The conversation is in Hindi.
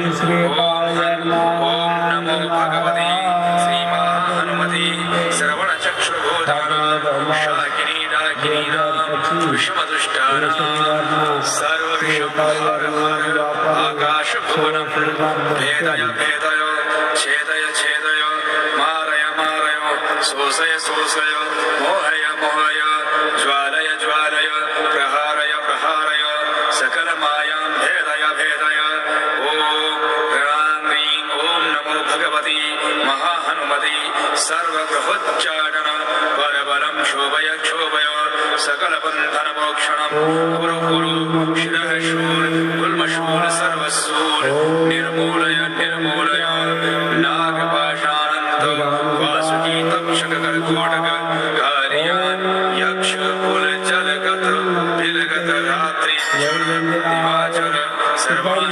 ओम नमो भगवते श्रीमहानुमते श्रवणचक्षुर्भूतानां शाकिनी डाकिनीनां विषमदुष्टानां सर्वविषमहारहार आकाशभुवनं भेदय भेदय छेदय छेदय मारय मारय शोषय शोषय मोहय मोहय ज्वालय ज्वालय प्रहारय प्रहारय सकलमायां भेदय भेदय ओम ह्रीं ओम नमो भगवती महाहनुमते सर्वग्रहोच्चाटन परबलं क्षोभय क्षोभय सकलबन्धनमोक्षणं कुरु कुरु शिरः शूल गुल्मशूल सर्वशूल निर्मूल